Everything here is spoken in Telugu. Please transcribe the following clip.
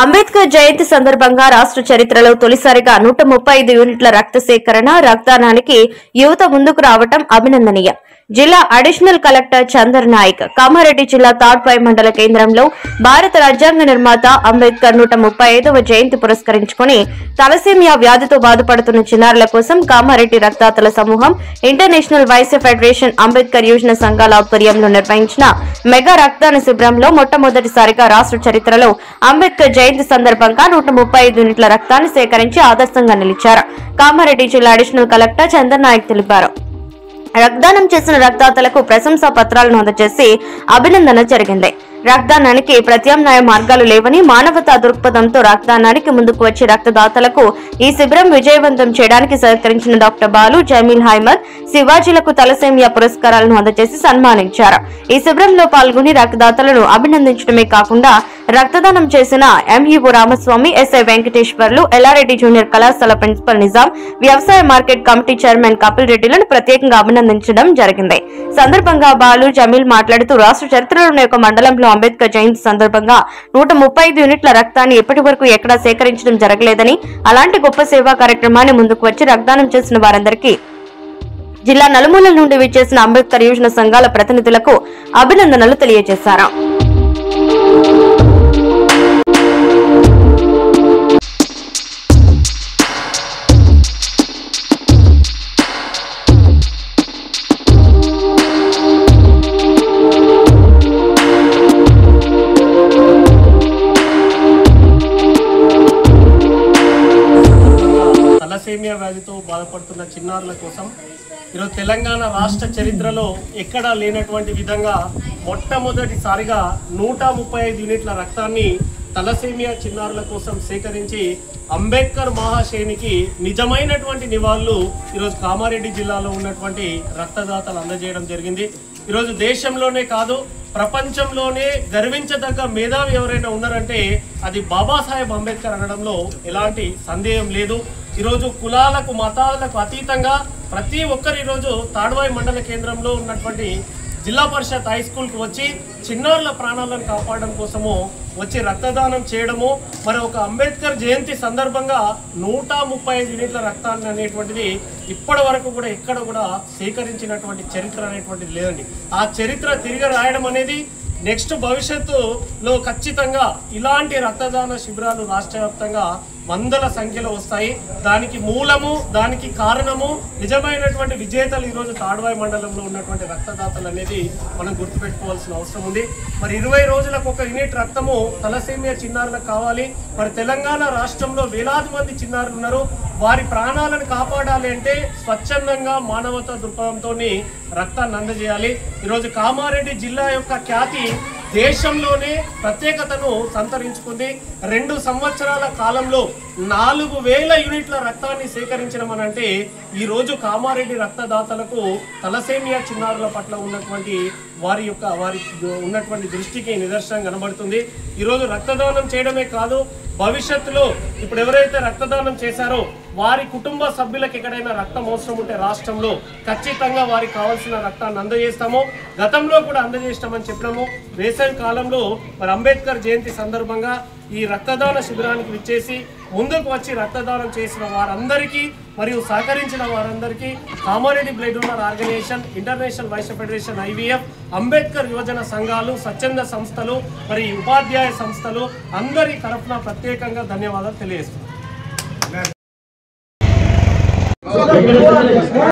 అంబేద్కర్ జయంతి సందర్భంగా రాష్ట్ర చరిత్రలో తొలిసారిగా 135 యూనిట్ల రక్త సేకరణ రక్తదానానికి యువత ముందుకు రావటం అభినందనీయం. జిల్లా అడిషనల్ కలెక్టర్ చందర్ నాయక్ కామారెడ్డి జిల్లా తాడ్పాయి మండల కేంద్రంలో భారత రాజ్యాంగ నిర్మాత అంబేద్కర్ 135వ జయంతి పురస్కరించుకుని తలసేమియా వ్యాధితో బాధపడుతున్న చిన్నారుల కోసం కామారెడ్డి రక్తదాతల సమూహం ఇంటర్నేషనల్ వైశ్య ఫెడరేషన్ అంబేద్కర్ యోజన సంఘాల ఆధ్వర్యంలో నిర్వహించిన మెగా రక్తదాన శిబిరంలో మొట్టమొదటిసారిగా రాష్ట్ర చరిత్రలో అంబేద్కర్ జయంతి సందర్భంగా 135 యూనిట్ల రక్తాన్ని సేకరించి ఆదర్శంగా నిలిచారు. కామారెడ్డి జిల్లా అడిషనల్ కలెక్టర్ చందర్ నాయక్ తెలిపారు. రక్తదానం చేసిన రక్తదాతలకు ప్రశంసా పత్రాలను అందజేసి అభినందన జరిగింది. రక్తదానానికి ప్రత్యామ్నాయ మార్గాలు లేవని మానవతా దృక్పథంతో రక్తదానానికి ముందుకు వచ్చి రక్తదాతలకు ఈ శిబిరం విజయవంతం చేయడానికి సహకరించిన డాక్టర్ బాలు, జమీల్ హైమద్, శివాజీలకు తలసేమియా పురస్కారాలను అందజేసి సన్మానించారు. ఈ శిబిరంలో పాల్గొని రక్తదాతలను అభినందించడమే కాకుండా రక్తదానం చేసిన MEO Ramaswamy, SI Venkateswarlu, Yellareddy junior కళాశాల ప్రిన్సిపల్ నిజాం, వ్యవసాయ మార్కెట్ కమిటీ చైర్మన్ కపిల్ రెడ్డిలను ప్రత్యేకంగా అభినందించడం జరిగింది. సందర్భంగా బాలు, జమీల్ మాట్లాడుతూ రాష్ట్ర చరిత్రలోని ఒక మండలంలో అంబేద్కర్ జయంతి సందర్భంగా 135 యూనిట్ల రక్తాన్ని ఇప్పటి వరకు ఎక్కడా సేకరించడం జరగలేదని, అలాంటి గొప్ప సేవా కార్యక్రమాన్ని ముందుకు వచ్చి రక్తదానం చేసిన వారందరికీ జిల్లా నలుమూలల నుండి విచ్చేసిన అంబేద్కర్ యోజన సంఘాల ప్రతినిధులకు అభినందనలు తెలియజేశారు. తలసేమియా వ్యాధితో బాధపడుతున్న చిన్నారుల కోసం ఈరోజు తెలంగాణ రాష్ట్ర చరిత్రలో ఎక్కడా లేనటువంటి విధంగా మొట్టమొదటిసారిగా 135 యూనిట్ల రక్తాన్ని తలసేమియా చిన్నారుల కోసం సేకరించి అంబేద్కర్ మహాశయునికి నిజమైనటువంటి నివాళులు ఈరోజు కామారెడ్డి జిల్లాలో ఉన్నటువంటి రక్తదాతలు అందజేయడం జరిగింది. ఈరోజు దేశంలోనే కాదు ప్రపంచంలోనే గర్వించదగ్గ మేధావి ఎవరైనా ఉన్నారంటే అది బాబాసాహెబ్ అంబేద్కర్ అనడంలో ఎలాంటి సందేహం లేదు. ఈరోజు కులాలకు మతాలకు అతీతంగా ప్రతి ఒక్కరు ఈరోజు తాడ్వాయి మండల కేంద్రంలో ఉన్నటువంటి జిల్లా పరిషత్ హై స్కూల్కి వచ్చి చిన్నారుల ప్రాణాలను కాపాడడం కోసము వచ్చి రక్తదానం చేయడము, మరి ఒక అంబేద్కర్ జయంతి సందర్భంగా 135 యూనిట్ల రక్తాన్ని అనేటువంటిది ఇప్పటి వరకు కూడా ఎక్కడ కూడా సేకరించినటువంటి చరిత్ర అనేటువంటిది లేదండి. ఆ చరిత్ర తిరిగి రాయడం అనేది నెక్స్ట్ భవిష్యత్తులో ఖచ్చితంగా ఇలాంటి రక్తదాన శిబిరాలు రాష్ట్ర వ్యాప్తంగా వందల సంఖ్యలో వస్తాయి. దానికి మూలము, దానికి కారణము నిజమైనటువంటి విజేతలు ఈరోజు తాడ్వాయి మండలంలో ఉన్నటువంటి రక్తదాతలు అనేది మనం గుర్తుపెట్టుకోవాల్సిన అవసరం ఉంది. మరి 20 రోజులకు ఒక యూనిట్ రక్తము తలసేమియా చిన్నారులకు కావాలి. మరి తెలంగాణ రాష్ట్రంలో వేలాది మంది చిన్నారులు ఉన్నారు. వారి ప్రాణాలను కాపాడాలి అంటే స్వచ్ఛందంగా మానవతా దృక్పథంతో రక్తాన్ని అందజేయాలి. ఈరోజు కామారెడ్డి జిల్లా యొక్క ఖ్యాతి దేశంలోనే ప్రత్యేకతను సంతరించుకుంది. 2 సంవత్సరాల కాలంలో 4000 యూనిట్ల రక్తాన్ని సేకరించడం అనంటే ఈరోజు కామారెడ్డి రక్తదాతలకు తలసేమియా చిన్నారుల పట్ల ఉన్నటువంటి వారి ఉన్నటువంటి దృష్టికి నిదర్శనం కనబడుతుంది. ఈరోజు రక్తదానం చేయడమే కాదు, భవిష్యత్తులో ఇప్పుడు ఎవరైతే రక్తదానం చేశారో వారి కుటుంబ సభ్యులకు ఎక్కడైనా రక్తం అవసరం ఉంటే రాష్ట్రంలో ఖచ్చితంగా వారికి కావాల్సిన రక్తాన్ని అందజేస్తాము. గతంలో కూడా అందజేస్తామని చెప్పినాము. వేసవి కాలంలో మరి అంబేద్కర్ జయంతి సందర్భంగా ఈ రక్తదాన శిబిరానికి విచ్చేసి ముందుకు వచ్చి రక్తదానం చేసిన వారందరికీ మరియు సహకరించిన వారందరికీ Kamareddy blood donor organization, international Vysya federation, IVF, Ambedkar యువజన సంఘాలు, స్వచ్ఛంద సంస్థలు, మరి ఉపాధ్యాయ సంస్థలు అందరి తరఫున ప్రత్యేకంగా ధన్యవాదాలు తెలియజేస్తున్నాను.